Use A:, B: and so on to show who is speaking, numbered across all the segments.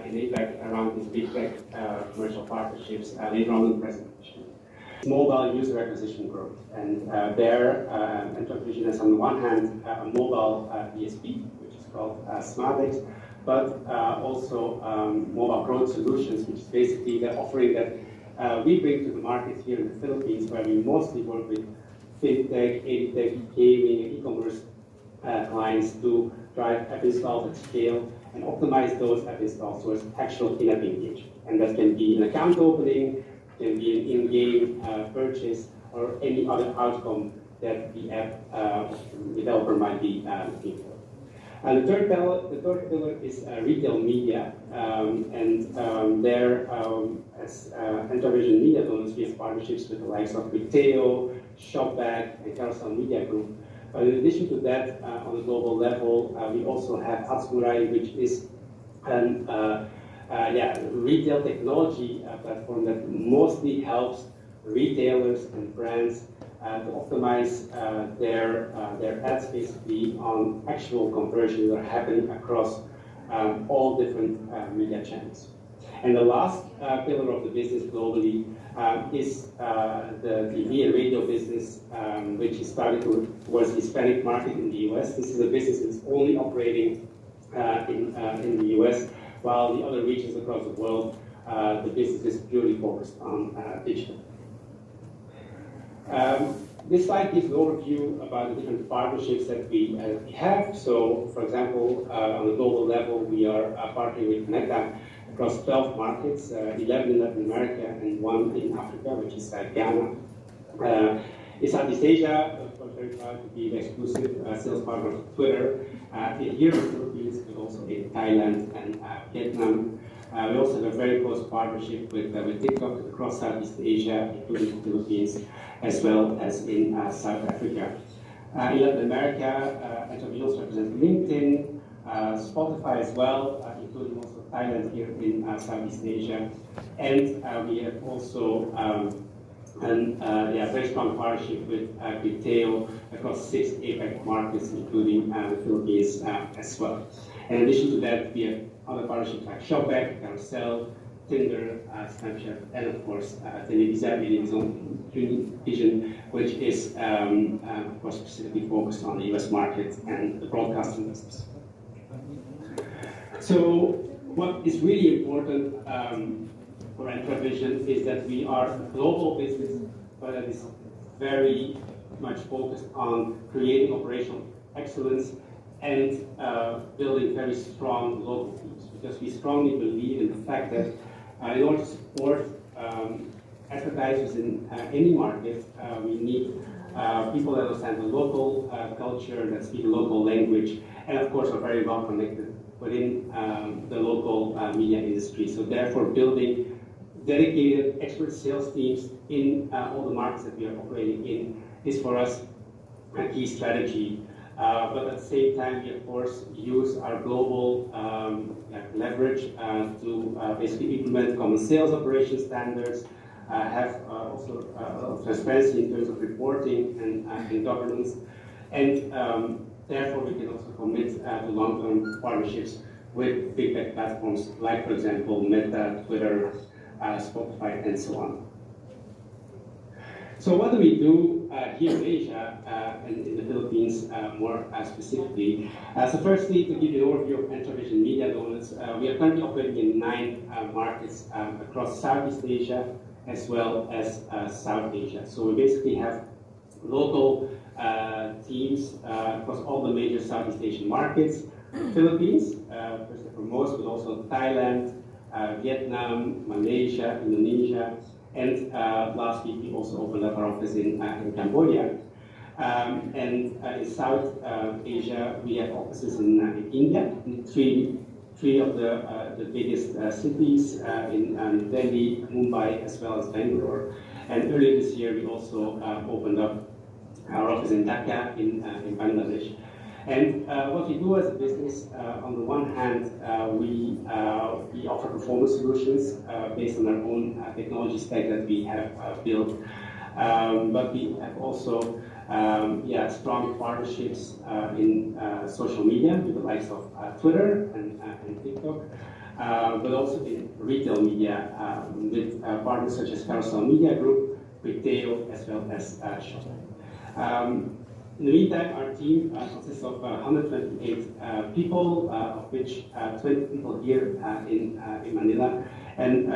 A: in APAC around these big tech commercial partnerships later on in the presentation. Mobile user acquisition growth, and there entravision has on the one hand a mobile ESP, which is called SmartX, but also mobile growth solutions, which is basically the offering that we bring to the market here in the Philippines, where we mostly work with fintech, edtech, gaming, and e-commerce clients to drive app installs at scale and optimize those app installs towards actual in-app engagement. And that can be an account opening, can be an in-game purchase, or any other outcome that the app developer might be looking for. And the third pillar is retail media, there, as entravision media donors, we have partnerships with the likes of Retail, Shopback, and Carousel Media Group. But in addition to that, on a global level, we also have Atsurai, which is an retail technology platform that mostly helps retailers and brands to optimize their ads basically on actual conversions that are happening across all different media channels. And the last pillar of the business globally is the TV and radio business, which is targeted towards the Hispanic market in the US. This is a business that's only operating in the US, while the other regions across the world, the business is purely focused on digital. This slide gives an overview about the different partnerships that we have. So, for example, on a global level, we are partnering with Meta across 12 markets, 11 in Latin America and 1 in Africa, which is Ghana. In Southeast Asia, we're very proud to be the exclusive sales partner of Twitter here in the Philippines, but also in Thailand and Vietnam. We also have a very close partnership with TikTok across Southeast Asia, including the Philippines, as well as in South Africa. In Latin America, entravision also represents LinkedIn, Spotify as well, including also Thailand here in Southeast Asia. And we have also a very strong partnership with Retail across 6 APAC markets, including the Philippines as well. In addition to that, we have other partnerships like Shopback, Carousel, Tinder, Snapchat, and of course, Entravision, which is of course specifically focused on the US market and the broadcasting business. So what is really important for entravision is that we are a global business, but that is very much focused on creating operational excellence and building very strong local teams, because we strongly believe in the fact that in order to support advertisers in any market, we need people that understand the local culture, that speak the local language, and of course are very well connected within the local media industry. So therefore, building dedicated expert sales teams in all the markets that we are operating in is for us a key strategy. But at the same time, we of course use our global leverage to basically implement common sales operation standards, have also a lot of transparency in terms of reporting and governance, and therefore we can also commit to long-term partnerships with big tech platforms like, for example, Meta, Twitter, Spotify, and so on. So what do we do here in Asia and in the Philippines more specifically? So firstly, to give you an overview of entravision media donors, we are currently operating in 9 markets across Southeast Asia as well as South Asia. So we basically have local teams across all the major Southeast Asian markets. Philippines, first and foremost, but also Thailand, Vietnam, Malaysia, Indonesia, and last week we also opened up our office in Cambodia. And in South Asia, we have offices in India, in three of the biggest cities, in Delhi, Mumbai, as well as Bangalore. And earlier this year, we also opened up our office in Dhaka in Bangladesh. And what we do as a business, on the one hand, we offer performance solutions based on our own technology stack that we have built. But we have also strong partnerships in social media with the likes of Twitter and TikTok. but also in retail media with partners such as Carousel Media Group, Retail, as well as Shop. In the meantime, our team consists of 128 people, of which 20 people here in Manila. And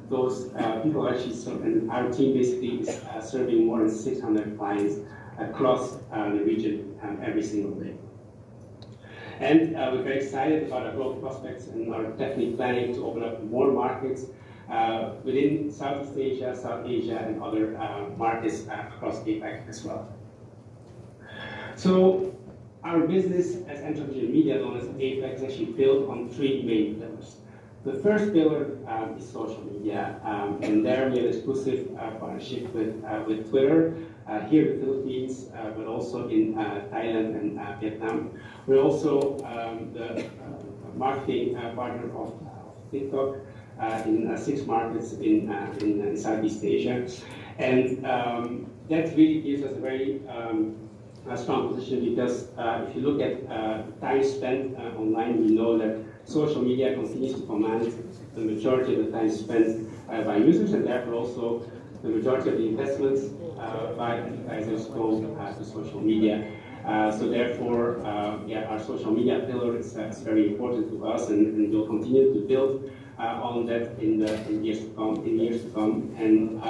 A: those people actually serve, and our team basically is serving more than 600 clients across the region every single day. And we're very excited about our growth prospects and are definitely planning to open up more markets within Southeast Asia, South Asia, and other markets across APAC as well. So our business as entravision media, known as APAC, is actually built on three main pillars. The first pillar is social media, and there we have exclusive partnership with Twitter here in the Philippines, but also in Thailand and Vietnam. We're also the marketing partner of TikTok in 6 markets in Southeast Asia, and that really gives us a very strong position, because if you look at time spent online, we know that social media continues to command the majority of the time spent by users, and therefore also the majority of the investments by advertisers go to social media. So therefore, our social media pillar is very important to us, and we'll continue to build on that in years to come. And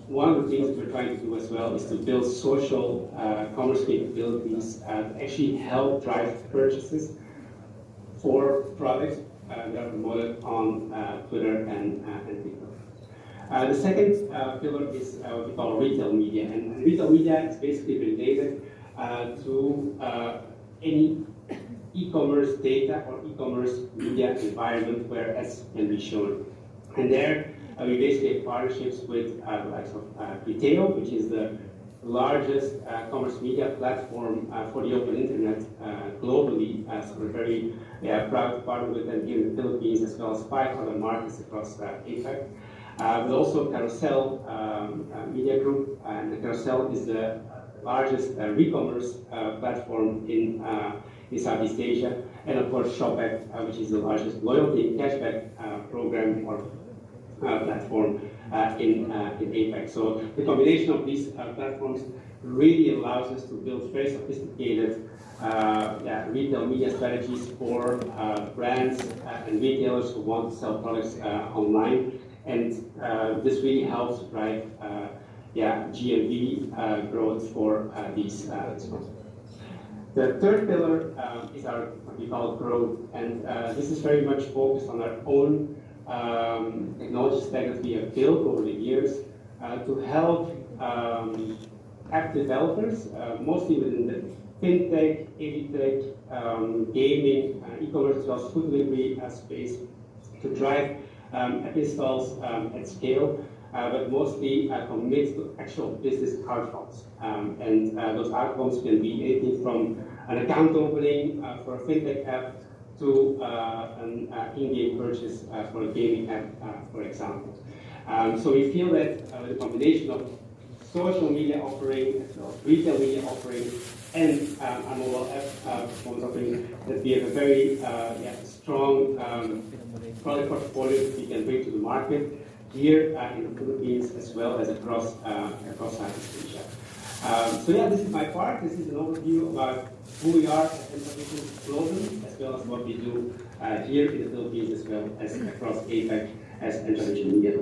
A: one of the things we're trying to do as well is to build social commerce capabilities that actually help drive purchases for products that are promoted on Twitter and TikTok. The second pillar is what we call retail media, and retail media is basically related to any e-commerce data or e-commerce media environment where ads can be shown. And there we basically have partnerships with the likes of Retail, which is the largest commerce media platform for the open internet globally. So we're very proud to partner with them here in the Philippines, as well as 5 other markets across APAC. But also Carousel Media Group, and Carousel is the largest e-commerce platform in Southeast Asia, and of course Shopback, which is the largest loyalty and cashback program or platform in APAC. So the combination of these platforms really allows us to build very sophisticated retail media strategies for brands and retailers who want to sell products online, and this really helps drive GMV growth for these companies. The third pillar is our what we call growth, and this is very much focused on our own technology stack that we have built over the years to help app developers, mostly within the fintech, edtech, gaming, e-commerce, as well as food delivery space, to drive app installs at scale, but mostly commit to actual business outcomes. And those outcomes can be anything from an account opening for a fintech app to an in-game purchase for a gaming app, for example. So we feel that with a combination of social media offering, as well as retail media offering, and our mobile app performance offering, that we have a very strong product portfolio that we can bring to the market here in the Philippines, as well as across Southeast Asia. So this is my part. This is an overview about who we are as entravision globally, as well as what we do here in the Philippines, as well as across APAC as entravision media.